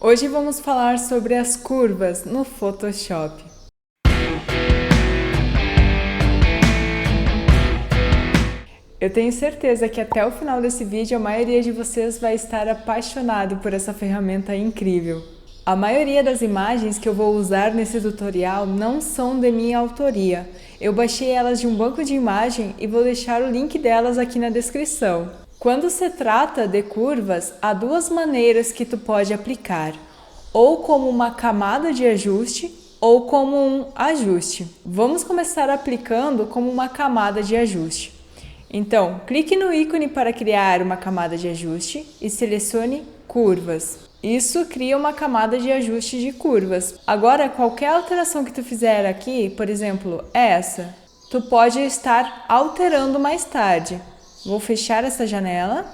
Hoje vamos falar sobre as curvas no Photoshop. Eu tenho certeza que até o final desse vídeo a maioria de vocês vai estar apaixonado por essa ferramenta incrível. A maioria das imagens que eu vou usar nesse tutorial não são de minha autoria. Eu baixei elas de um banco de imagem e vou deixar o link delas aqui na descrição. Quando se trata de curvas, há duas maneiras que tu pode aplicar, ou como uma camada de ajuste ou como um ajuste. Vamos começar aplicando como uma camada de ajuste. Então, clique no ícone para criar uma camada de ajuste e selecione curvas. Isso cria uma camada de ajuste de curvas. Agora, qualquer alteração que tu fizer aqui, por exemplo, essa, tu pode estar alterando mais tarde. Vou fechar essa janela.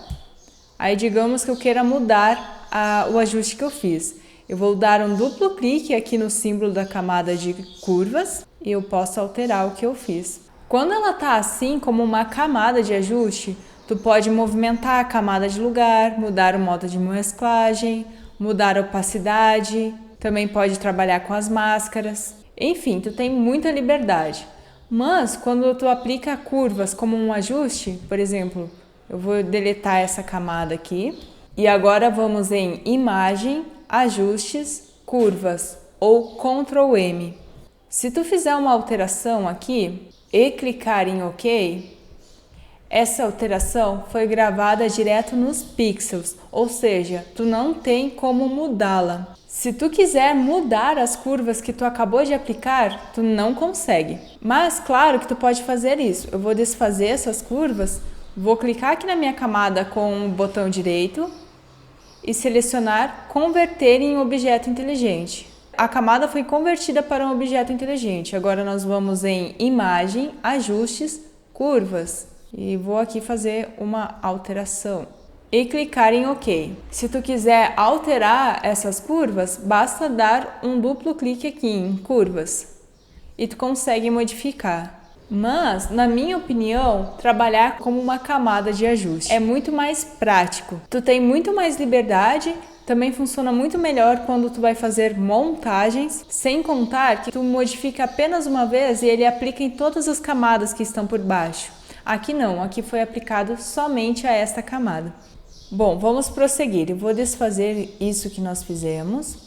Aí, digamos que eu queira mudar o ajuste que eu fiz. Eu vou dar um duplo clique aqui no símbolo da camada de curvas e eu posso alterar o que eu fiz. Quando ela está assim, como uma camada de ajuste, tu pode movimentar a camada de lugar, mudar o modo de mesclagem, mudar a opacidade, também pode trabalhar com as máscaras. Enfim, tu tem muita liberdade. Mas quando tu aplica curvas como um ajuste, por exemplo, eu vou deletar essa camada aqui e agora vamos em Imagem, Ajustes, Curvas ou Ctrl M. Se tu fizer uma alteração aqui e clicar em OK, essa alteração foi gravada direto nos pixels, ou seja, tu não tem como mudá-la. Se tu quiser mudar as curvas que tu acabou de aplicar, tu não consegue. Mas claro que tu pode fazer isso. Eu vou desfazer essas curvas, vou clicar aqui na minha camada com o botão direito e selecionar Converter em objeto inteligente. A camada foi convertida para um objeto inteligente. Agora nós vamos em Imagem, Ajustes, Curvas. E vou aqui fazer uma alteração e clicar em OK. Se tu quiser alterar essas curvas, basta dar um duplo clique aqui em Curvas e tu consegue modificar. Mas, na minha opinião, trabalhar como uma camada de ajuste é muito mais prático. Tu tem muito mais liberdade, também funciona muito melhor quando tu vai fazer montagens, sem contar que tu modifica apenas uma vez e ele aplica em todas as camadas que estão por baixo. Aqui não, aqui foi aplicado somente a esta camada. Bom, vamos prosseguir. Eu vou desfazer isso que nós fizemos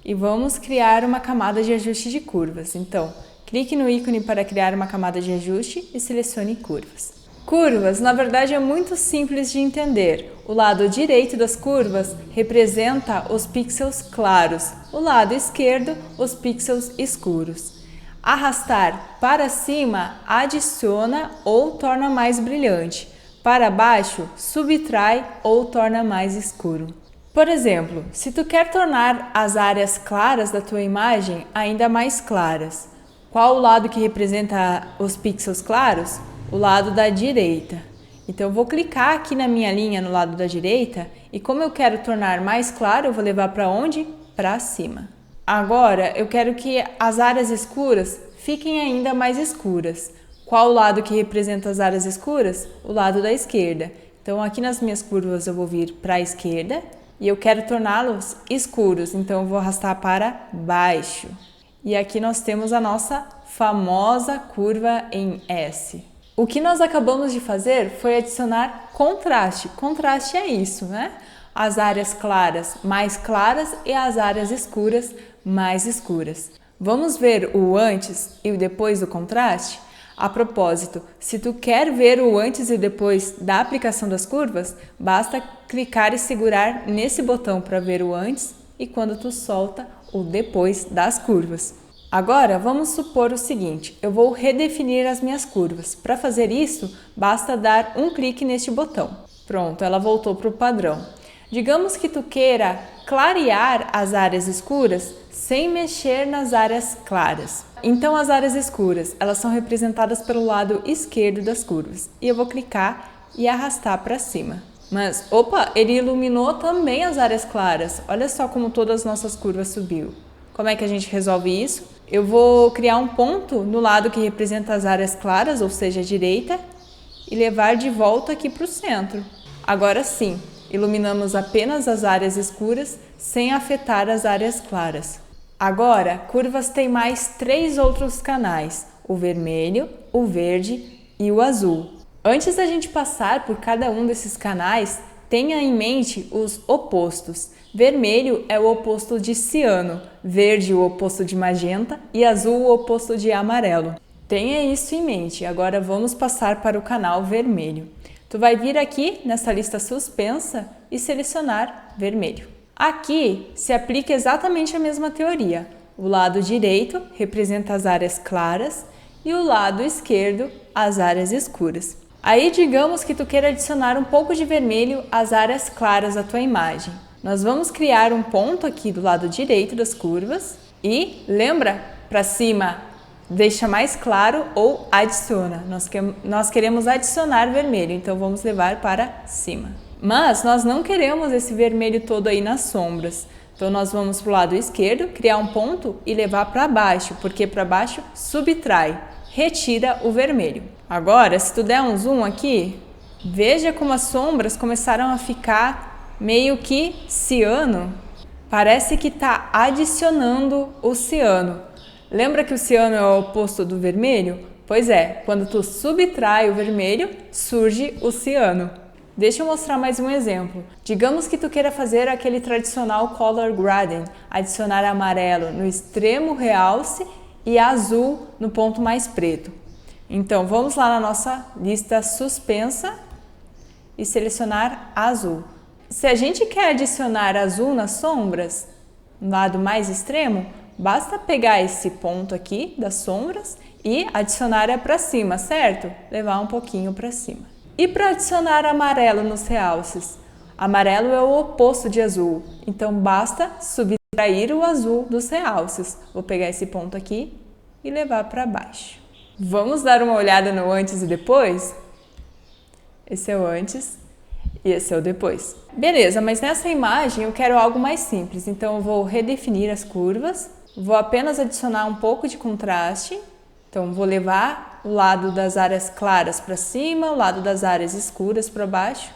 e vamos criar uma camada de ajuste de curvas. Então, clique no ícone para criar uma camada de ajuste e selecione curvas. Curvas, na verdade, é muito simples de entender. O lado direito das curvas representa os pixels claros, o lado esquerdo, os pixels escuros. Arrastar para cima adiciona ou torna mais brilhante. Para baixo, subtrai ou torna mais escuro. Por exemplo, se tu quer tornar as áreas claras da tua imagem ainda mais claras, qual o lado que representa os pixels claros? O lado da direita. Então eu vou clicar aqui na minha linha no lado da direita e como eu quero tornar mais claro, eu vou levar para onde? Para cima. Agora eu quero que as áreas escuras fiquem ainda mais escuras. Qual o lado que representa as áreas escuras? O lado da esquerda. Então aqui nas minhas curvas eu vou vir para a esquerda e eu quero torná-los escuros, então eu vou arrastar para baixo. E aqui nós temos a nossa famosa curva em S. O que nós acabamos de fazer foi adicionar contraste. Contraste é isso, né? As áreas claras mais claras e as áreas escuras mais escuras. Vamos ver o antes e o depois do contraste? A propósito, se tu quer ver o antes e depois da aplicação das curvas, basta clicar e segurar nesse botão para ver o antes e quando tu solta o depois das curvas. Agora vamos supor o seguinte, eu vou redefinir as minhas curvas. Para fazer isso, basta dar um clique neste botão. Pronto, ela voltou para o padrão. Digamos que tu queira clarear as áreas escuras sem mexer nas áreas claras. Então as áreas escuras, elas são representadas pelo lado esquerdo das curvas. E eu vou clicar e arrastar para cima. Mas, opa, ele iluminou também as áreas claras. Olha só como todas as nossas curvas subiu. Como é que a gente resolve isso? Eu vou criar um ponto no lado que representa as áreas claras, ou seja, a direita, e levar de volta aqui para o centro. Agora sim, Iluminamos apenas as áreas escuras, sem afetar as áreas claras. Agora, curvas têm mais 3 outros canais, o vermelho, o verde e o azul. Antes da gente passar por cada um desses canais, tenha em mente os opostos. Vermelho é o oposto de ciano, verde o oposto de magenta e azul o oposto de amarelo. Tenha isso em mente. Agora vamos passar para o canal vermelho. Tu vai vir aqui nessa lista suspensa e selecionar vermelho. Aqui se aplica exatamente a mesma teoria. O lado direito representa as áreas claras e o lado esquerdo as áreas escuras. Aí digamos que tu queira adicionar um pouco de vermelho às áreas claras da tua imagem. Nós vamos criar um ponto aqui do lado direito das curvas e lembra, para cima deixa mais claro ou adiciona. Nós queremos adicionar vermelho, então vamos levar para cima. Mas nós não queremos esse vermelho todo aí nas sombras. Então nós vamos para o lado esquerdo, criar um ponto e levar para baixo, porque para baixo subtrai, retira o vermelho. Agora, se tu der um zoom aqui, veja como as sombras começaram a ficar meio que ciano. Parece que está adicionando o ciano. Lembra que o ciano é o oposto do vermelho? Pois é, quando tu subtrai o vermelho, surge o ciano. Deixa eu mostrar mais um exemplo. Digamos que tu queira fazer aquele tradicional color grading, adicionar amarelo no extremo realce e azul no ponto mais preto. Então, vamos lá na nossa lista suspensa e selecionar azul. Se a gente quer adicionar azul nas sombras, no lado mais extremo, basta pegar esse ponto aqui das sombras e adicionar para cima, certo? Levar um pouquinho para cima. E para adicionar amarelo nos realces? Amarelo é o oposto de azul, então basta subtrair o azul dos realces. Vou pegar esse ponto aqui e levar para baixo. Vamos dar uma olhada no antes e depois? Esse é o antes e esse é o depois. Beleza, mas nessa imagem eu quero algo mais simples, então eu vou redefinir as curvas. Vou apenas adicionar um pouco de contraste, então vou levar o lado das áreas claras para cima, o lado das áreas escuras para baixo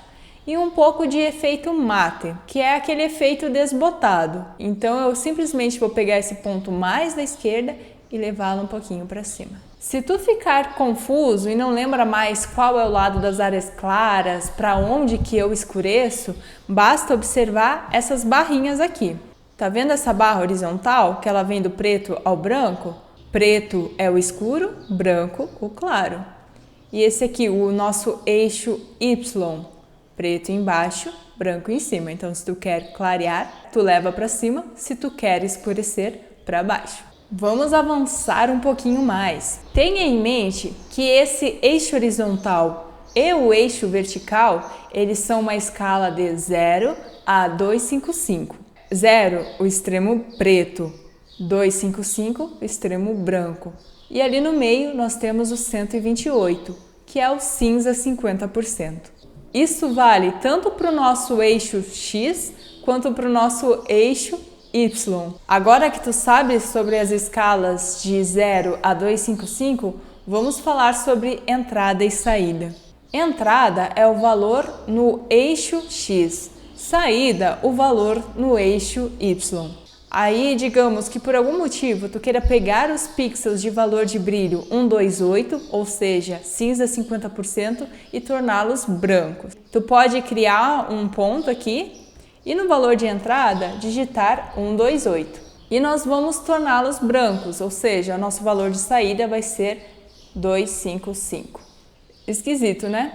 e um pouco de efeito mate, que é aquele efeito desbotado. Então eu simplesmente vou pegar esse ponto mais da esquerda e levá-lo um pouquinho para cima. Se tu ficar confuso e não lembra mais qual é o lado das áreas claras, para onde que eu escureço, basta observar essas barrinhas aqui. Tá vendo essa barra horizontal, que ela vem do preto ao branco? Preto é o escuro, branco o claro. E esse aqui, o nosso eixo Y, preto embaixo, branco em cima. Então, se tu quer clarear, tu leva para cima, se tu quer escurecer, para baixo. Vamos avançar um pouquinho mais. Tenha em mente que esse eixo horizontal e o eixo vertical, eles são uma escala de 0 a 255. 0, o extremo preto, 255, o extremo branco. E ali no meio nós temos o 128, que é o cinza 50%. Isso vale tanto para o nosso eixo X quanto para o nosso eixo Y. Agora que tu sabes sobre as escalas de 0 a 255, vamos falar sobre entrada e saída. Entrada é o valor no eixo X. Saída, o valor no eixo Y. Aí, digamos que por algum motivo tu queira pegar os pixels de valor de brilho 128, ou seja, cinza 50%, e torná-los brancos. Tu pode criar um ponto aqui e no valor de entrada digitar 128. E nós vamos torná-los brancos, ou seja, o nosso valor de saída vai ser 255. Esquisito, né?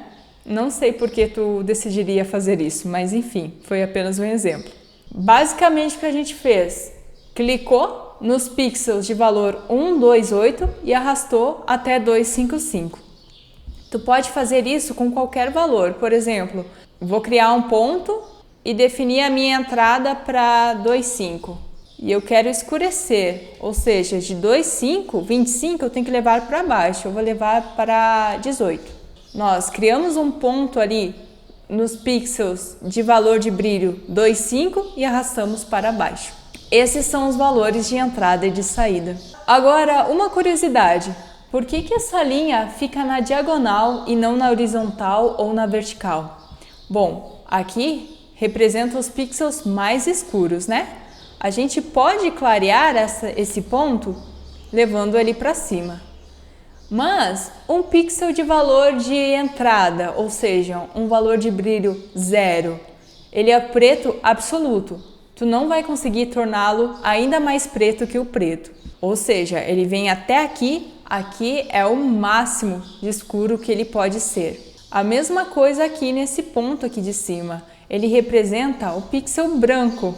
Não sei por que tu decidiria fazer isso, mas enfim, foi apenas um exemplo. Basicamente o que a gente fez? Clicou nos pixels de valor 128 e arrastou até 255. Tu pode fazer isso com qualquer valor. Por exemplo, vou criar um ponto e definir a minha entrada para 2,5. E eu quero escurecer, ou seja, de 2,5, 25 eu tenho que levar para baixo, eu vou levar para 18. Nós criamos um ponto ali nos pixels de valor de brilho 2,5 e arrastamos para baixo. Esses são os valores de entrada e de saída. Agora, uma curiosidade. Por que essa linha fica na diagonal e não na horizontal ou na vertical? Bom, aqui representa os pixels mais escuros, né? A gente pode clarear esse ponto levando ele para cima. Mas um pixel de valor de entrada, ou seja, um valor de brilho 0, ele é preto absoluto. Tu não vai conseguir torná-lo ainda mais preto que o preto. Ou seja, ele vem até aqui, aqui é o máximo de escuro que ele pode ser. A mesma coisa aqui nesse ponto aqui de cima. Ele representa o pixel branco.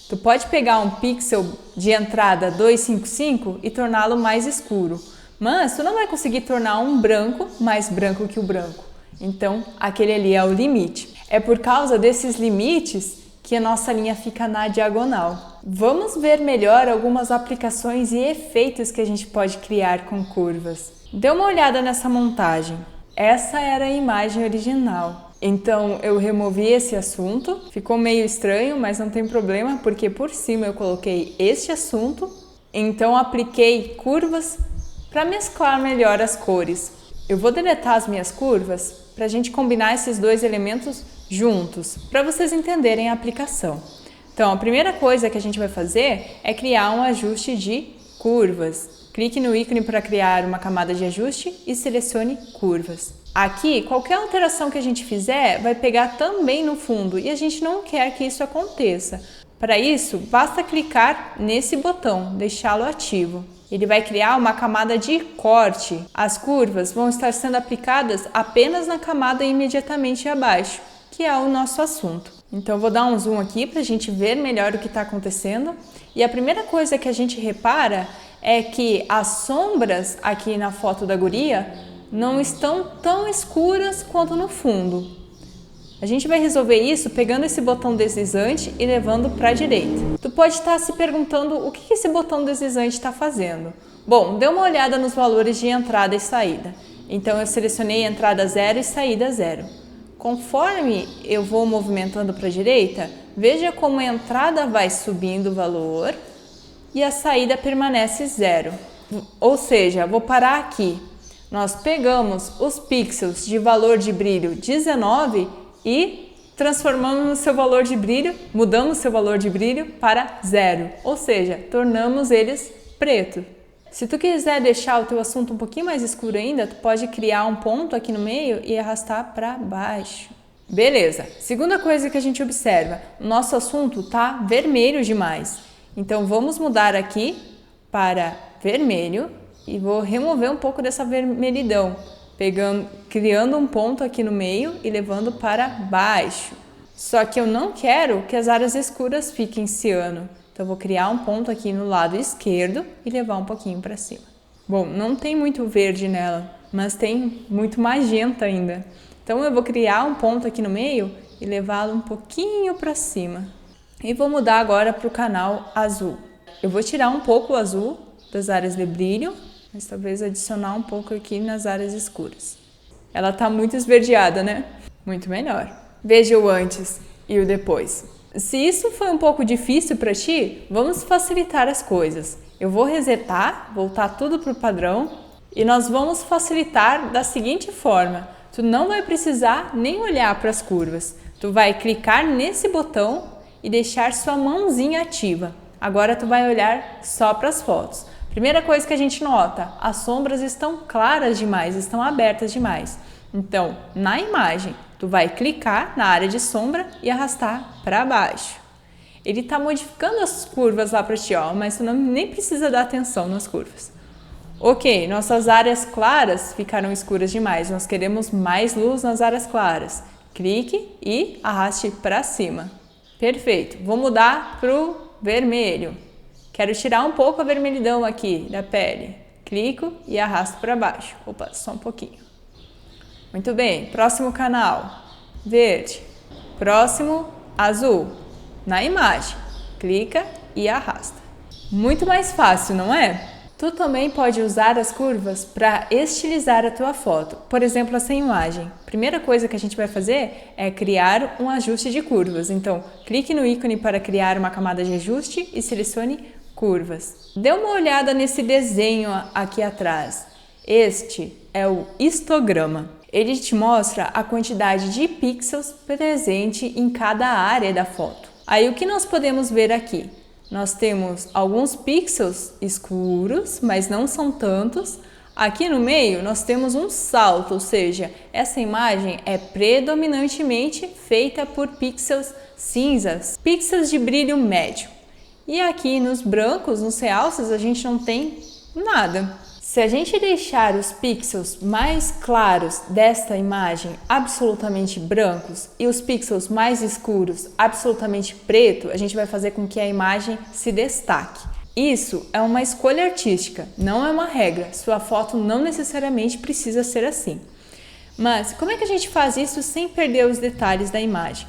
Tu pode pegar um pixel de entrada 255 e torná-lo mais escuro. Mas tu não vai conseguir tornar um branco mais branco que o branco. Então, aquele ali é o limite. É por causa desses limites que a nossa linha fica na diagonal. Vamos ver melhor algumas aplicações e efeitos que a gente pode criar com curvas. Dê uma olhada nessa montagem. Essa era a imagem original. Então, eu removi esse assunto. Ficou meio estranho, mas não tem problema, porque por cima eu coloquei este assunto. Então, apliquei curvas para mesclar melhor as cores. Eu vou deletar as minhas curvas para a gente combinar esses dois elementos juntos, para vocês entenderem a aplicação. Então, a primeira coisa que a gente vai fazer é criar um ajuste de curvas. Clique no ícone para criar uma camada de ajuste e selecione curvas. Aqui, qualquer alteração que a gente fizer vai pegar também no fundo e a gente não quer que isso aconteça. Para isso, basta clicar nesse botão, deixá-lo ativo. Ele vai criar uma camada de corte. As curvas vão estar sendo aplicadas apenas na camada imediatamente abaixo, que é o nosso assunto. Então, vou dar um zoom aqui para a gente ver melhor o que está acontecendo. E a primeira coisa que a gente repara é que as sombras aqui na foto da guria não estão tão escuras quanto no fundo. A gente vai resolver isso pegando esse botão deslizante e levando para a direita. Tu pode estar se perguntando o que esse botão deslizante está fazendo. Bom, dê uma olhada nos valores de entrada e saída. Então, eu selecionei entrada 0 e saída 0. Conforme eu vou movimentando para a direita, veja como a entrada vai subindo o valor e a saída permanece 0. Ou seja, vou parar aqui. Nós pegamos os pixels de valor de brilho 19 e transformamos o seu valor de brilho, mudamos o seu valor de brilho para 0. Ou seja, tornamos eles preto. Se tu quiser deixar o teu assunto um pouquinho mais escuro ainda, tu pode criar um ponto aqui no meio e arrastar para baixo. Beleza. Segunda coisa que a gente observa, o nosso assunto está vermelho demais. Então, vamos mudar aqui para vermelho e vou remover um pouco dessa vermelhidão, criando um ponto aqui no meio e levando para baixo. Só que eu não quero que as áreas escuras fiquem ciano. Então, vou criar um ponto aqui no lado esquerdo e levar um pouquinho para cima. Bom, não tem muito verde nela, mas tem muito magenta ainda. Então, eu vou criar um ponto aqui no meio e levá-lo um pouquinho para cima. E vou mudar agora para o canal azul. Eu vou tirar um pouco o azul das áreas de brilho, mas talvez adicionar um pouco aqui nas áreas escuras. Ela está muito esverdeada, né? Muito melhor. Veja o antes e o depois. Se isso foi um pouco difícil para ti, vamos facilitar as coisas. Eu vou resetar, voltar tudo para o padrão e nós vamos facilitar da seguinte forma. Tu não vai precisar nem olhar para as curvas. Tu vai clicar nesse botão e deixar sua mãozinha ativa. Agora tu vai olhar só para as fotos. Primeira coisa que a gente nota, as sombras estão claras demais, estão abertas demais. Então, na imagem, tu vai clicar na área de sombra e arrastar para baixo. Ele está modificando as curvas lá para ti, ó, mas tu nem precisa dar atenção nas curvas. Ok, nossas áreas claras ficaram escuras demais, nós queremos mais luz nas áreas claras. Clique e arraste para cima. Perfeito, vou mudar para o vermelho. Quero tirar um pouco a vermelhidão aqui da pele. Clico e arrasto para baixo. Opa, só um pouquinho. Muito bem, próximo canal, verde. Próximo, azul. Na imagem, clica e arrasta. Muito mais fácil, não é? Tu também pode usar as curvas para estilizar a tua foto. Por exemplo, essa imagem. Primeira coisa que a gente vai fazer é criar um ajuste de curvas. Então, clique no ícone para criar uma camada de ajuste e selecione curvas. Dê uma olhada nesse desenho aqui atrás. Este é o histograma. Ele te mostra a quantidade de pixels presente em cada área da foto. Aí o que nós podemos ver aqui? Nós temos alguns pixels escuros, mas não são tantos. Aqui no meio nós temos um salto, ou seja, essa imagem é predominantemente feita por pixels cinzas, pixels de brilho médio. E aqui nos brancos, nos realces, a gente não tem nada. Se a gente deixar os pixels mais claros desta imagem absolutamente brancos e os pixels mais escuros absolutamente preto, a gente vai fazer com que a imagem se destaque. Isso é uma escolha artística, não é uma regra. Sua foto não necessariamente precisa ser assim. Mas como é que a gente faz isso sem perder os detalhes da imagem?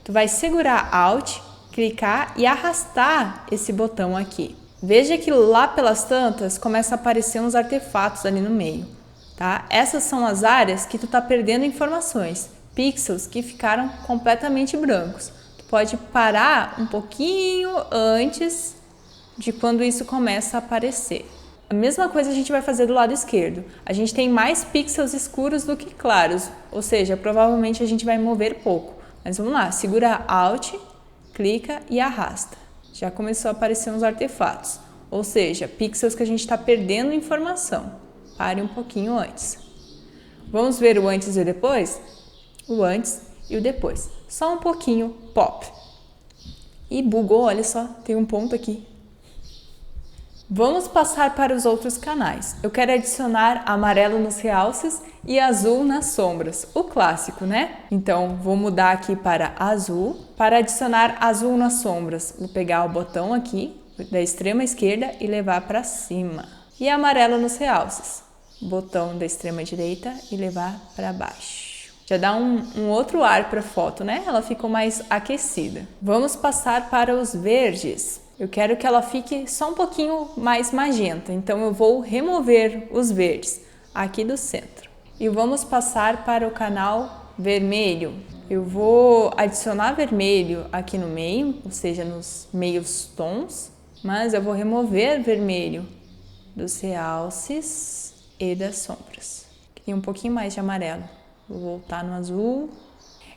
Tu vai segurar Alt, clicar e arrastar esse botão aqui. Veja que lá pelas tantas começa a aparecer uns artefatos ali no meio, tá? Essas são as áreas que tu tá perdendo informações, pixels que ficaram completamente brancos. Tu pode parar um pouquinho antes de quando isso começa a aparecer. A mesma coisa a gente vai fazer do lado esquerdo. A gente tem mais pixels escuros do que claros, ou seja, provavelmente a gente vai mover pouco. Mas vamos lá, segura Alt, clica e arrasta. Já começou a aparecer uns artefatos, ou seja, pixels que a gente está perdendo informação. Pare um pouquinho antes. Vamos ver o antes e o depois? O antes e o depois. Só um pouquinho, pop. E bugou, olha só, tem um ponto aqui. Vamos passar para os outros canais. Eu quero adicionar amarelo nos realces e azul nas sombras. O clássico, né? Então, vou mudar aqui para azul. Para adicionar azul nas sombras, vou pegar o botão aqui da extrema esquerda e levar para cima. E amarelo nos realces. Botão da extrema direita e levar para baixo. Já dá um outro ar para a foto, né? Ela ficou mais aquecida. Vamos passar para os verdes. Eu quero que ela fique só um pouquinho mais magenta, então eu vou remover os verdes aqui do centro. E vamos passar para o canal vermelho. Eu vou adicionar vermelho aqui no meio, ou seja, nos meios tons, mas eu vou remover vermelho dos realces e das sombras. Queria um pouquinho mais de amarelo. Vou voltar no azul.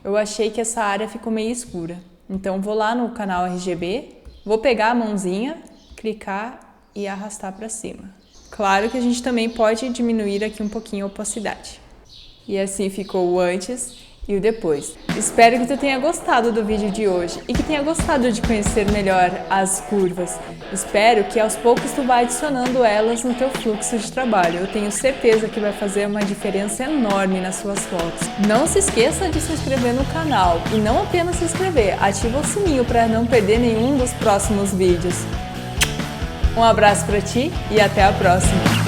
Eu achei que essa área ficou meio escura, então vou lá no canal RGB. Vou pegar a mãozinha, clicar e arrastar para cima. Claro que a gente também pode diminuir aqui um pouquinho a opacidade. E assim ficou o antes e o depois. Espero que tu tenha gostado do vídeo de hoje e que tenha gostado de conhecer melhor as curvas. Espero que aos poucos tu vá adicionando elas no teu fluxo de trabalho. Eu tenho certeza que vai fazer uma diferença enorme nas suas fotos. Não se esqueça de se inscrever no canal e não apenas se inscrever, ativa o sininho para não perder nenhum dos próximos vídeos. Um abraço para ti e até a próxima!